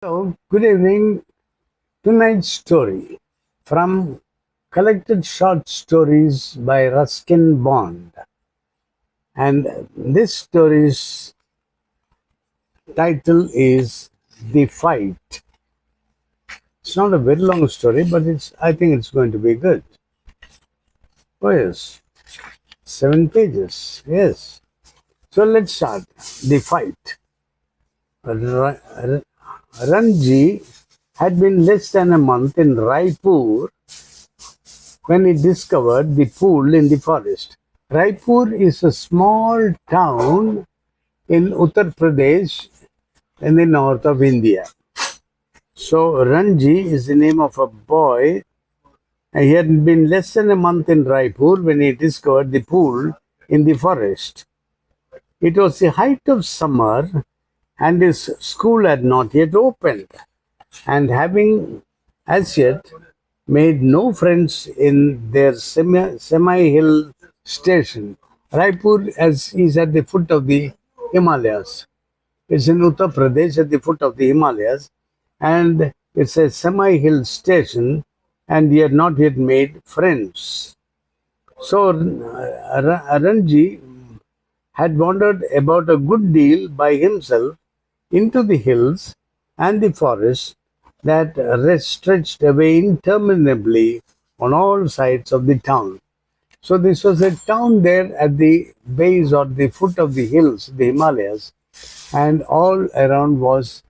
So, good evening. Tonight's story from collected short stories by Ruskin Bond. And this story's title is The Fight. It's not a very long story, but I think it's going to be good. Oh, yes. 7 pages. Yes. So let's start. The Fight. Ranji had been less than a month in Raipur when he discovered the pool in the forest. Raipur is a small town in Uttar Pradesh in the north of India. So Ranji is the name of a boy. He had been less than a month in Raipur when he discovered the pool in the forest. It was the height of summer and his school had not yet opened. And having as yet made no friends in their semi-hill station. Raipur is at the foot of the Himalayas. It's in Uttar Pradesh at the foot of the Himalayas, and it's a semi-hill station, and he had not yet made friends. So Ranji had wandered about a good deal by himself into the hills and the forest that stretched away interminably on all sides of the town. So this was a town there at the base or the foot of the hills, the Himalayas, and all around was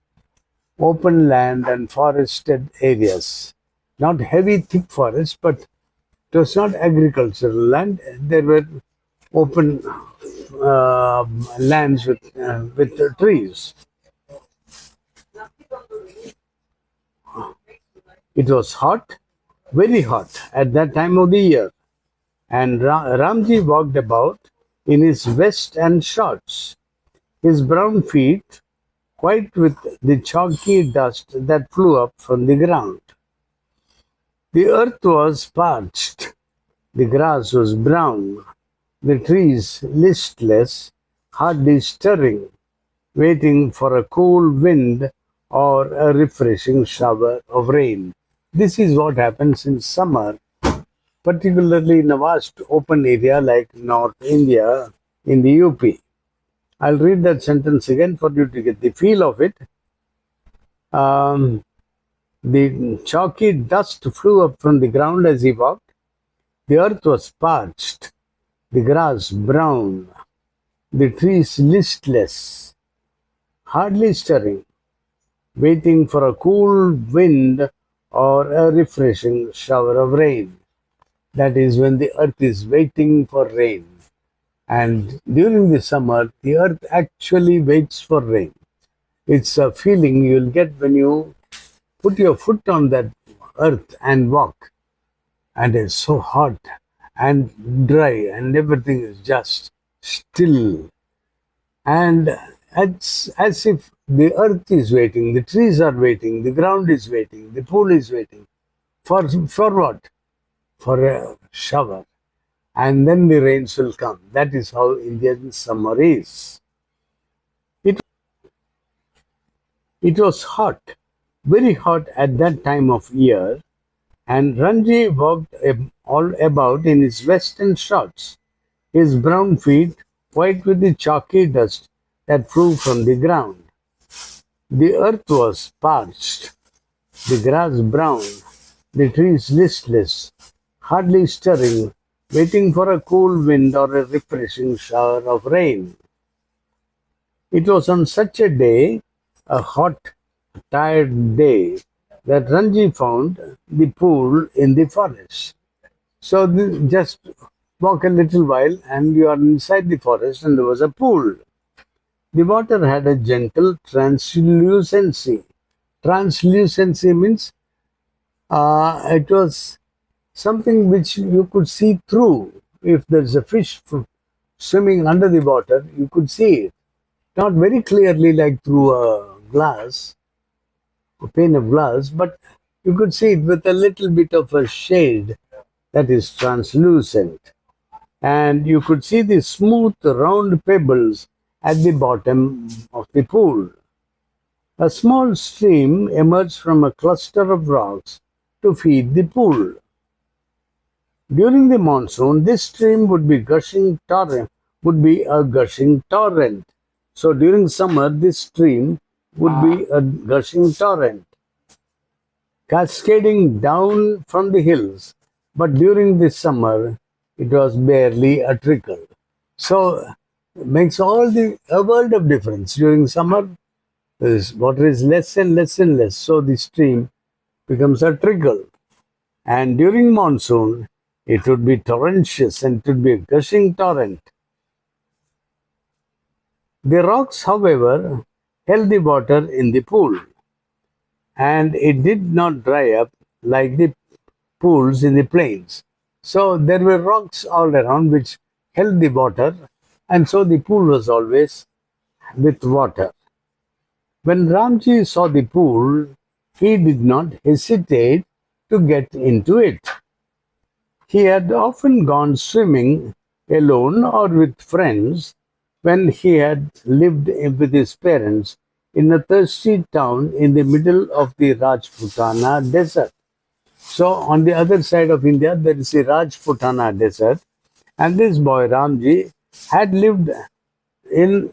open land and forested areas. Not heavy, thick forest, but it was not agricultural land. There were open lands with trees. It was hot, very hot at that time of the year, and Ramji walked about in his vest and shorts, his brown feet white with the chalky dust that flew up from the ground. The earth was parched, the grass was brown, the trees listless, hardly stirring, waiting for a cool wind or a refreshing shower of rain. This is what happens in summer, particularly in a vast open area like North India in the UP. I'll read that sentence again for you to get the feel of it. The chalky dust flew up from the ground as he walked. The earth was parched, the grass brown, the trees listless, hardly stirring, waiting for a cool wind or a refreshing shower of rain. That is when the earth is waiting for rain. And during the summer, the earth actually waits for rain. It's a feeling you'll get when you put your foot on that earth and walk. And it's so hot and dry and everything is just still. And it's as if the earth is waiting, the trees are waiting, the ground is waiting, the pool is waiting. For what? For a shower. And then the rains will come. That is how Indian summer is. It was hot, very hot at that time of year, and Ranji walked all about in his vest and shorts, his brown feet white with the chalky dust that flew from the ground. The earth was parched, the grass brown, the trees listless, hardly stirring, waiting for a cool wind or a refreshing shower of rain. It was on such a day, a hot, tired day, that Ranji found the pool in the forest. So just walk a little while and you are inside the forest and there was a pool. The water had a gentle translucency. Translucency means it was something which you could see through. If there's a fish swimming under the water, you could see it. Not very clearly like through a glass, a pane of glass, but you could see it with a little bit of a shade that is translucent. And you could see the smooth round pebbles at the bottom of the pool. A small stream emerged from a cluster of rocks to feed the pool. During the monsoon, this stream would be a gushing torrent. So during summer, this stream would be a gushing torrent, cascading down from the hills. But during the summer, it was barely a trickle. So it makes a world of difference. During summer, this water is less and less and less. So the stream becomes a trickle. And during monsoon, it would be torrentious and it would be a gushing torrent. The rocks, however, held the water in the pool, and it did not dry up like the pools in the plains. So there were rocks all around which held the water, and so the pool was always with water. When Ramji saw the pool, he did not hesitate to get into it. He had often gone swimming alone or with friends when he had lived with his parents in a thirsty town in the middle of the Rajputana desert. So, on the other side of India, there is the Rajputana desert, and this boy Ramji had lived in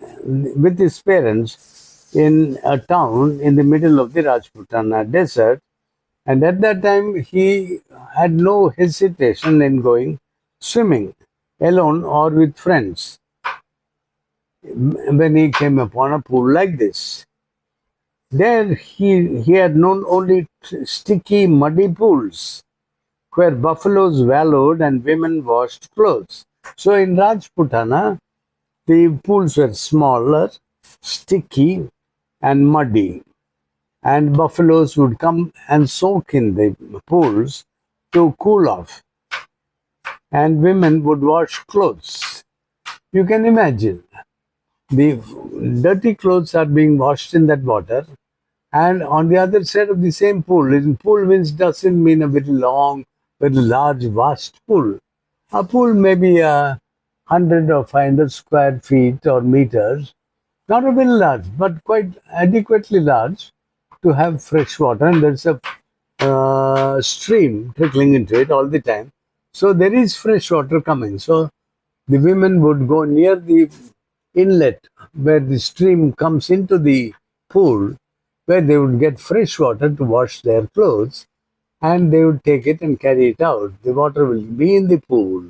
with his parents in a town in the middle of the Rajputana desert, and at that time he had no hesitation in going swimming alone or with friends when he came upon a pool like this. There he had known only sticky, muddy pools where buffaloes wallowed and women washed clothes. So in Rajputana, the pools were smaller, sticky, and muddy, and buffaloes would come and soak in the pools to cool off, and women would wash clothes. You can imagine the dirty clothes are being washed in that water, and on the other side of the same pool, in pool means doesn't mean a very long, very large, vast pool. A pool may be 100 or 500 square feet or meters, not a very large, but quite adequately large to have fresh water, and there's a stream trickling into it all the time. So there is fresh water coming. So the women would go near the inlet where the stream comes into the pool, where they would get fresh water to wash their clothes, and they would take it and carry it out. The water will be in the pool,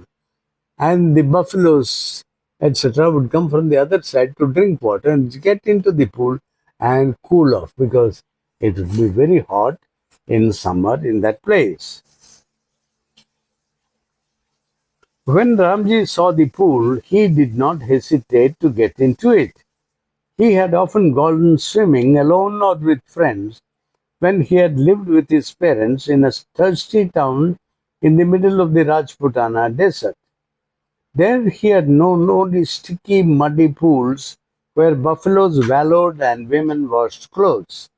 and the buffaloes, etc., would come from the other side to drink water and get into the pool and cool off because it would be very hot in summer in that place. When Ramji saw the pool, he did not hesitate to get into it. He had often gone swimming alone or with friends when he had lived with his parents in a thirsty town in the middle of the Rajputana desert. There he had known only sticky, muddy pools where buffaloes wallowed and women washed clothes.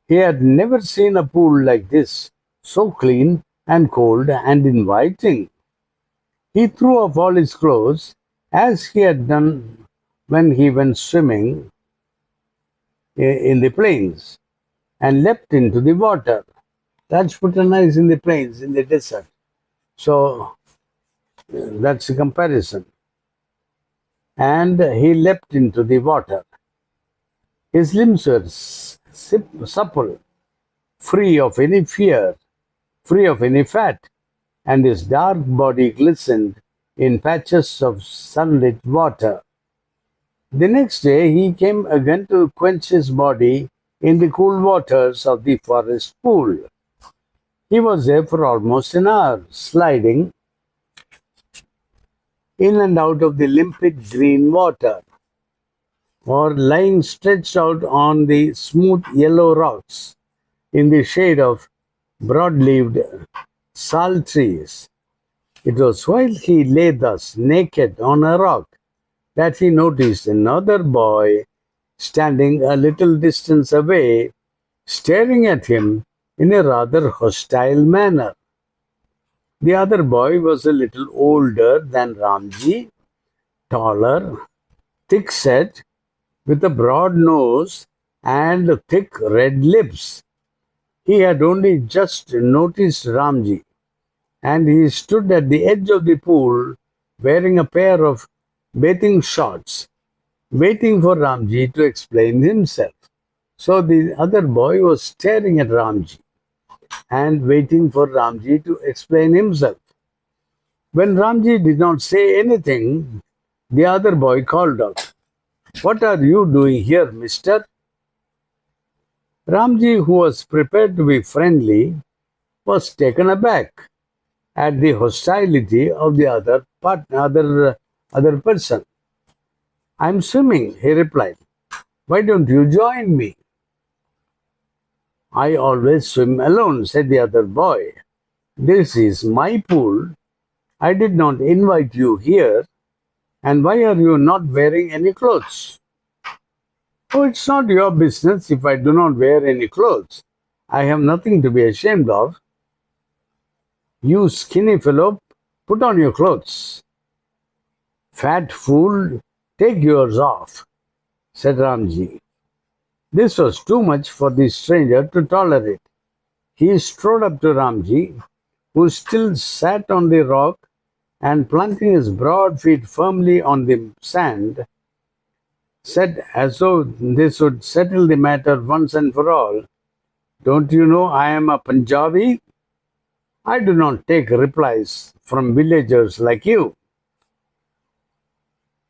He had never seen a pool like this, so clean and cold and inviting. He threw off all his clothes, as he had done when he went swimming in the plains, and leapt into the water. Rajputana is in the plains, in the desert. So that's a comparison. And he leapt into the water. His limbs were supple, free of any fear, free of any fat, and his dark body glistened in patches of sunlit water. The next day he came again to quench his body in the cool waters of the forest pool. He was there for almost an hour, sliding in and out of the limpid green water, or lying stretched out on the smooth yellow rocks in the shade of broad-leaved sal trees. It was while he lay thus naked on a rock that he noticed another boy standing a little distance away, staring at him in a rather hostile manner. The other boy was a little older than Ramji, taller, thick-set, with a broad nose and thick red lips. He had only just noticed Ramji, and he stood at the edge of the pool wearing a pair of bathing shorts, waiting for Ramji to explain himself. So the other boy was staring at Ramji and waiting for Ramji to explain himself. When Ramji did not say anything, the other boy called out, "What are you doing here, mister?" Ramji, who was prepared to be friendly, was taken aback at the hostility of the other person. "I'm swimming," he replied. "Why don't you join me?" "I always swim alone," said the other boy. "This is my pool. I did not invite you here. And why are you not wearing any clothes?" "Oh, it's not your business if I do not wear any clothes. I have nothing to be ashamed of." "You skinny fellow, put on your clothes." "Fat fool, take yours off," said Ramji. This was too much for the stranger to tolerate. He strode up to Ramji, who still sat on the rock, and planting his broad feet firmly on the sand, said as though this would settle the matter once and for all, "Don't you know I am a Punjabi? I do not take replies from villagers like you."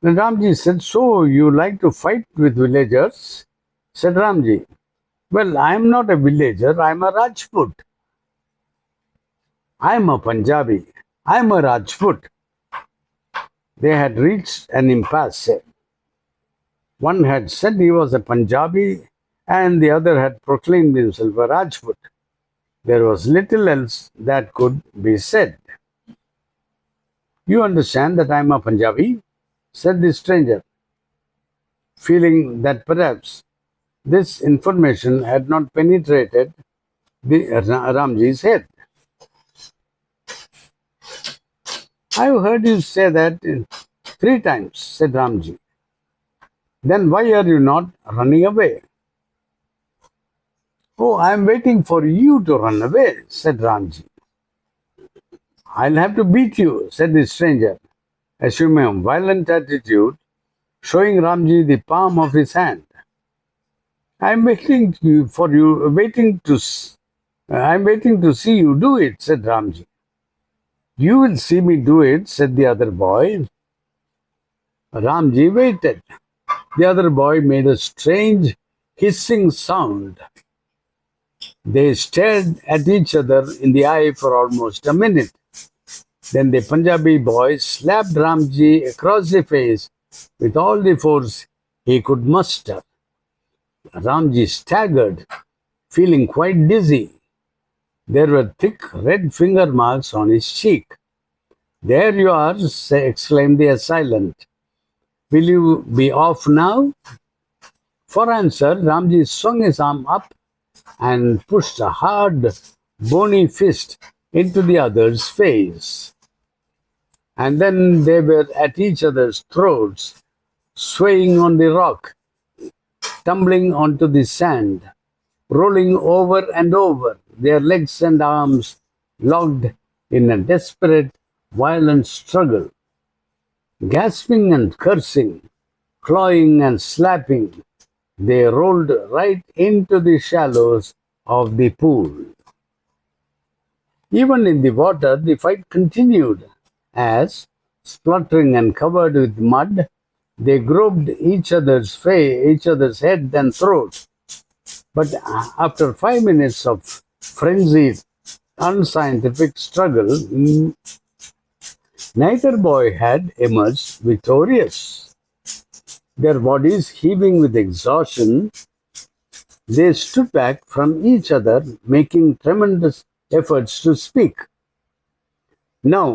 Then Ramji said, "So you like to fight with villagers?" Said Ramji, "Well, I am not a villager, I am a Rajput." "I am a Punjabi. I am a Rajput." They had reached an impasse. One had said he was a Punjabi, and the other had proclaimed himself a Rajput. There was little else that could be said. "You understand that I am a Punjabi?" said the stranger, feeling that perhaps this information had not penetrated Ramji's head. "I've heard you say that 3 times," said Ramji. "Then why are you not running away?" "Oh, I am waiting for you to run away," said Ramji. "I'll have to beat you," said the stranger, assuming a violent attitude, showing Ramji the palm of his hand. I'm waiting to see you do it," said Ramji. "You will see me do it," said the other boy. Ramji waited. The other boy made a strange hissing sound. They stared at each other in the eye for almost a minute. Then the Punjabi boy slapped Ramji across the face with all the force he could muster. Ramji staggered, feeling quite dizzy. There were thick red finger marks on his cheek. "There you are," exclaimed the assailant. "Will you be off now?" For answer, Ramji swung his arm up and pushed a hard, bony fist into the other's face. And then they were at each other's throats, swaying on the rock, tumbling onto the sand, rolling over and over, their legs and arms locked in a desperate, violent struggle. Gasping and cursing, clawing and slapping, they rolled right into the shallows of the pool. Even in the water, the fight continued as, spluttering and covered with mud, they groped each other's head and throat. But after 5 minutes of frenzied, unscientific struggle, neither boy had emerged victorious. Their bodies heaving with exhaustion, they stood back from each other, making tremendous efforts to speak. "Now,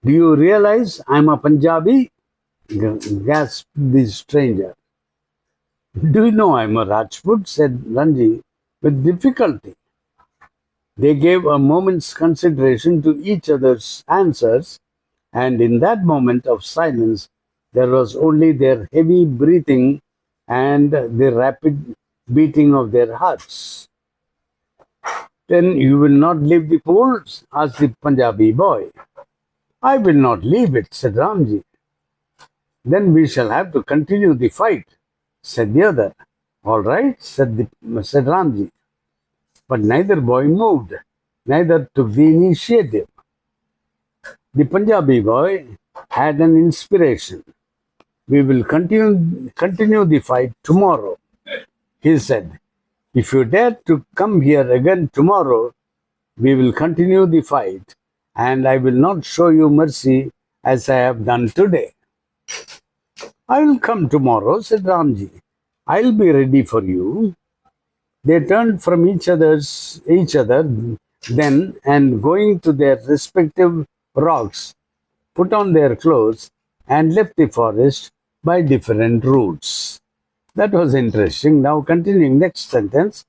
do you realize I'm a Punjabi?" gasped the stranger. "Do you know I'm a Rajput?" said Ranji with difficulty. They gave a moment's consideration to each other's answers, and in that moment of silence, there was only their heavy breathing and the rapid beating of their hearts. Then you will not leave the pool? Asked the Punjabi boy. I will not leave it, said Ramji. Then we shall have to continue the fight, said the other. All right, said Ramji. But neither boy moved, neither took the initiative. The Punjabi boy had an inspiration. We will continue the fight tomorrow, he said. If you dare to come here again tomorrow, we will continue the fight, and I will not show you mercy as I have done today. I will come tomorrow, said Ramji. I'll be ready for you. They turned from each other then, and going to their respective rocks, put on their clothes, and left the forest by different routes. That was interesting. Now, continuing next sentence.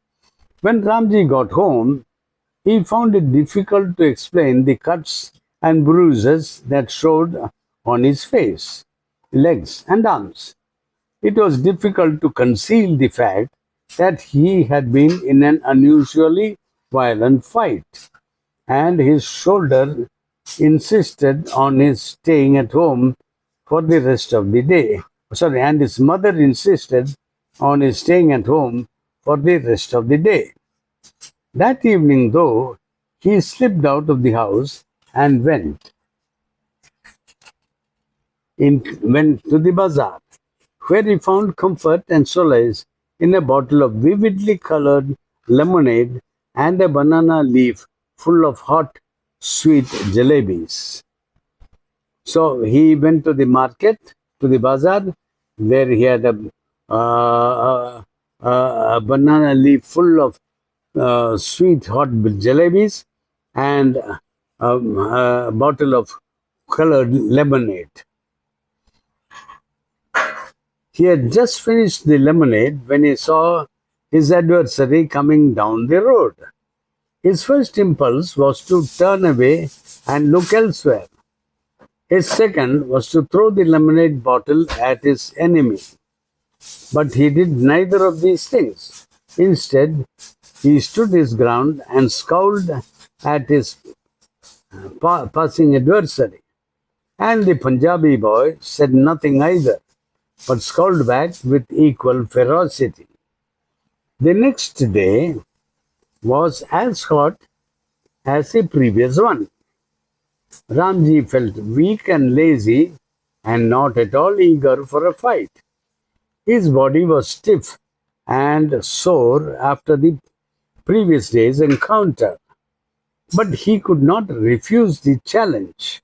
When Ramji got home, he found it difficult to explain the cuts and bruises that showed on his face, legs, and arms. It was difficult to conceal the fact that he had been in an unusually violent fight, and his shoulder insisted on his staying at home for the rest of the day. Sorry, and his mother insisted on his staying at home for the rest of the day. That evening, though, he slipped out of the house and went to the bazaar, where he found comfort and solace in a bottle of vividly colored lemonade and a banana leaf full of hot, sweet jalebis. So he went to the market, to the bazaar, where he had a banana leaf full of sweet, hot jalebis and a bottle of colored lemonade. He had just finished the lemonade when he saw his adversary coming down the road. His first impulse was to turn away and look elsewhere. His second was to throw the lemonade bottle at his enemy. But he did neither of these things. Instead, he stood his ground and scowled at his passing adversary. And the Punjabi boy said nothing either, but scowled back with equal ferocity. The next day was as hot as the previous one. Ramji felt weak and lazy and not at all eager for a fight. His body was stiff and sore after the previous day's encounter, but he could not refuse the challenge.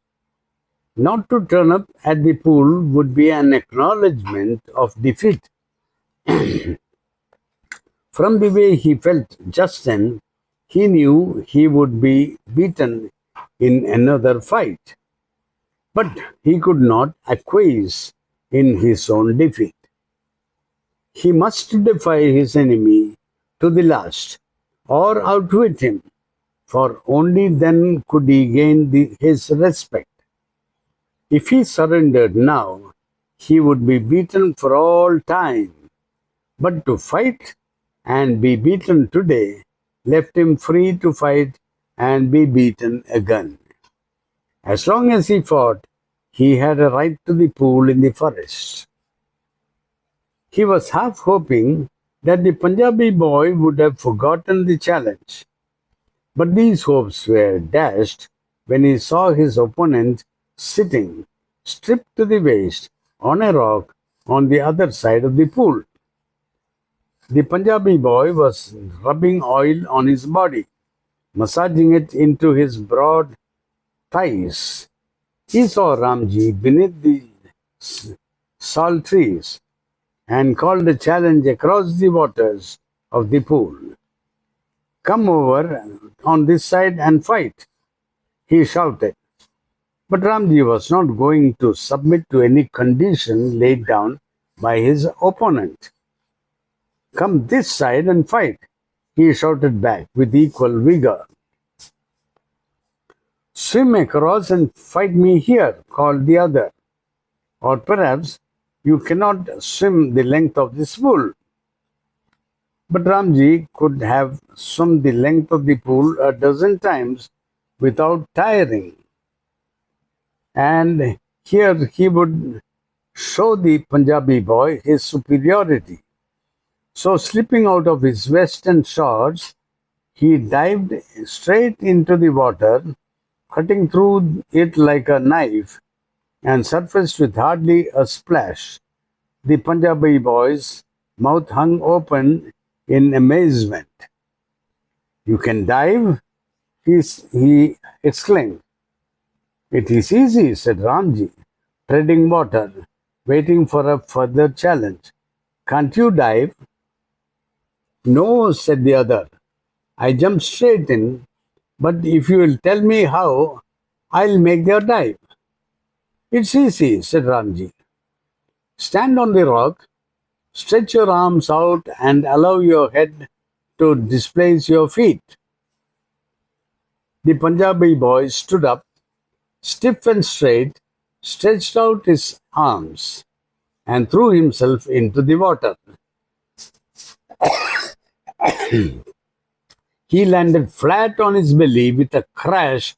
Not to turn up at the pool would be an acknowledgement of defeat. From the way he felt just then, he knew he would be beaten in another fight. But he could not acquiesce in his own defeat. He must defy his enemy to the last, or outwit him, for only then could he gain his respect. If he surrendered now, he would be beaten for all time. But to fight and be beaten today left him free to fight and be beaten again. As long as he fought, he had a right to the pool in the forest. He was half hoping that the Punjabi boy would have forgotten the challenge. But these hopes were dashed when he saw his opponent sitting, stripped to the waist, on a rock on the other side of the pool. The Punjabi boy was rubbing oil on his body, massaging it into his broad thighs. He saw Ramji beneath the salt trees and called a challenge across the waters of the pool. Come over on this side and fight, he shouted. But Ramji was not going to submit to any condition laid down by his opponent. Come this side and fight, he shouted back with equal vigor. Swim across and fight me here, called the other. Or perhaps you cannot swim the length of this pool. But Ramji could have swum the length of the pool a dozen times without tiring. And here he would show the Punjabi boy his superiority. So, slipping out of his vest and shorts, he dived straight into the water, cutting through it like a knife, and surfaced with hardly a splash. The Punjabi boy's mouth hung open in amazement. "You can dive?" he exclaimed. "It is easy," said Ramji, treading water, waiting for a further challenge. "Can't you dive?" "No," said the other. "I jumped straight in, but if you will tell me how, I'll make the dive." "It's easy," said Ramji. "Stand on the rock, stretch your arms out, and allow your head to displace your feet." The Punjabi boy stood up, stiff and straight, stretched out his arms, and threw himself into the water. He landed flat on his belly with a crash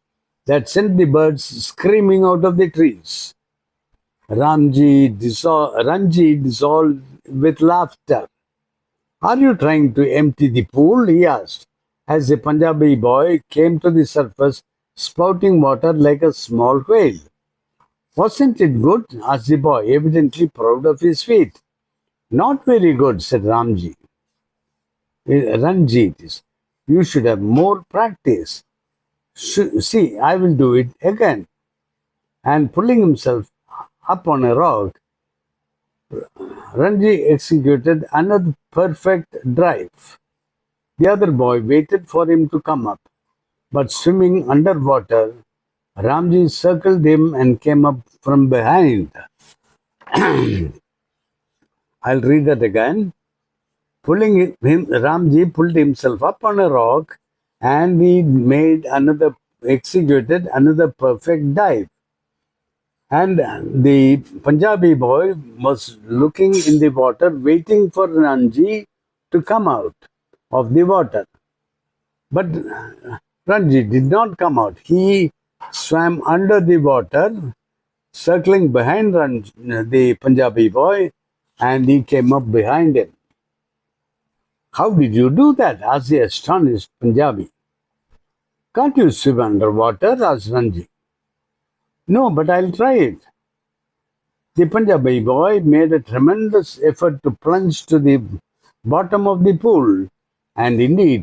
that sent the birds screaming out of the trees. Ranji dissolved with laughter. "Are you trying to empty the pool?" he asked, as the Punjabi boy came to the surface, spouting water like a small whale. "Wasn't it good?" asked the boy, evidently proud of his feat. "Not very good," said Ranjit. "You should have more practice. See, I will do it again." And pulling himself up on a rock, Ranji executed another perfect dive. The other boy waited for him to come up, but swimming underwater, Ramji circled him and came up from behind. I'll read that again. Ramji pulled himself up on a rock and he executed another perfect dive. And the Punjabi boy was looking in the water, waiting for Ranji to come out of the water. But Ranji did not come out. He swam under the water, circling behind the Punjabi boy, and he came up behind him. "How did you do that?" asked the astonished Punjabi. "Can't you swim underwater?" asked Ranji. "No, but I'll try it." The Punjabi boy made a tremendous effort to plunge to the bottom of the pool, and indeed,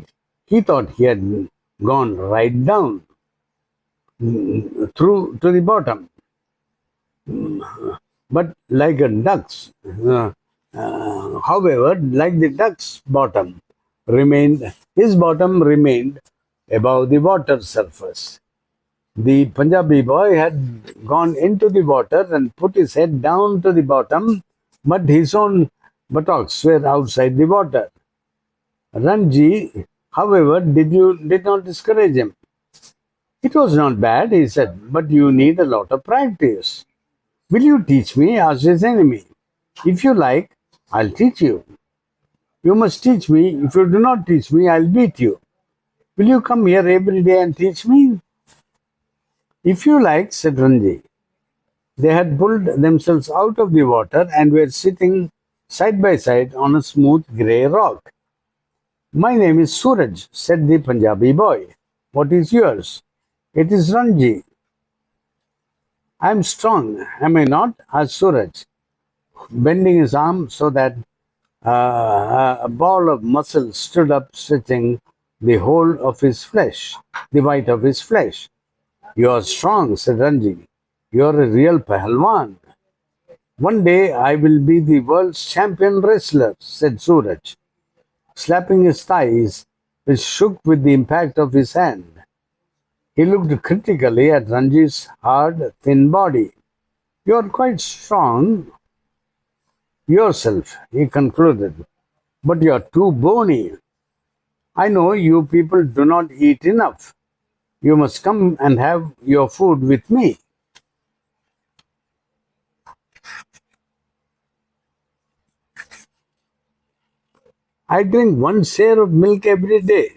he thought he had gone right down through to the bottom. But like a duck's, however, like the duck's bottom his bottom remained above the water surface. The Punjabi boy had gone into the water and put his head down to the bottom, but his own buttocks were outside the water. Ranji, however, did not discourage him. "It was not bad," he said, "but you need a lot of practice." "Will you teach me?" asked his enemy. "If you like, I'll teach you." "You must teach me. If you do not teach me, I'll beat you." "Will you come here every day and teach me?" "If you like," said Ranji. They had pulled themselves out of the water and were sitting side by side on a smooth grey rock. "My name is Suraj," said the Punjabi boy. "What is yours?" "It is Ranji." "I'm strong, am I not?" asked Suraj, bending his arm so that a ball of muscle stood up, stretching the whole of his flesh, the white of his flesh. "You are strong," said Ranji. "You are a real pahalwan." "One day I will be the world's champion wrestler," said Suraj, slapping his thighs, which shook with the impact of his hand. He looked critically at Ranji's hard, thin body. "You are quite strong yourself," he concluded, "but you are too bony. I know you people do not eat enough. You must come and have your food with me." I drink one share of milk every day.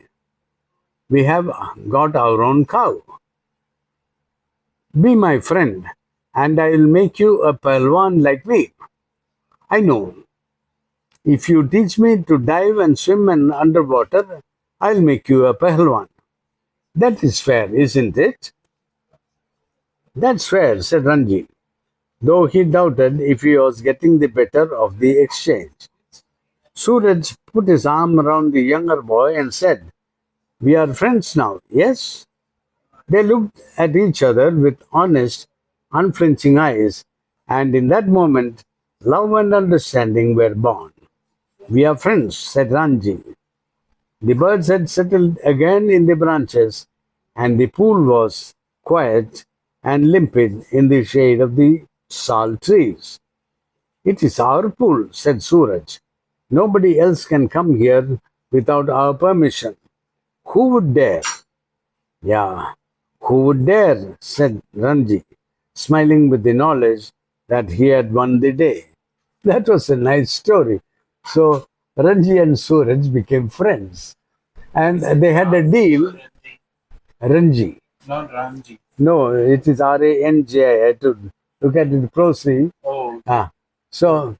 We have got our own cow. Be my friend, and I will make you a Palwan like me. I know. If you teach me to dive and swim and underwater, I'll make you a Pahalwan. That is fair, isn't it? That's fair, said Ranji, though he doubted if he was getting the better of the exchange. Suraj put his arm around the younger boy and said, We are friends now, yes? They looked at each other with honest, unflinching eyes, and in that moment, love and understanding were born. We are friends, said Ranji. The birds had settled again in the branches, and the pool was quiet and limpid in the shade of the sal trees. It is our pool, said Suraj. Nobody else can come here without our permission. Who would dare? Yeah, who would dare? Said Ranji, smiling with the knowledge that he had won the day. That was a nice story. So Ranji and Suraj became friends. And they had a deal. Ranji. Not Ramji. No, it is Ranji. I had to look at it closely. Oh, Ah, so,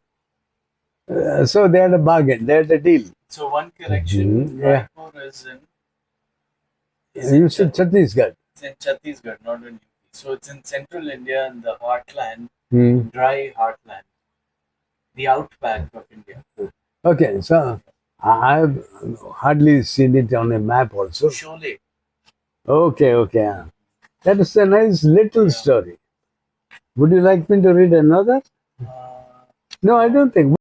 so they had a bargain. They had a deal. so one correction. Yeah. Raipur is You said Chhattisgarh. it's in Chhattisgarh, not in UP. So it's in central India in the heartland, Hmm. dry heartland, the outback of India. Okay, so I've hardly seen it on a map also. Sholay. Okay. That is a nice little story. Would you like me to read another? Uh, No, I don't think.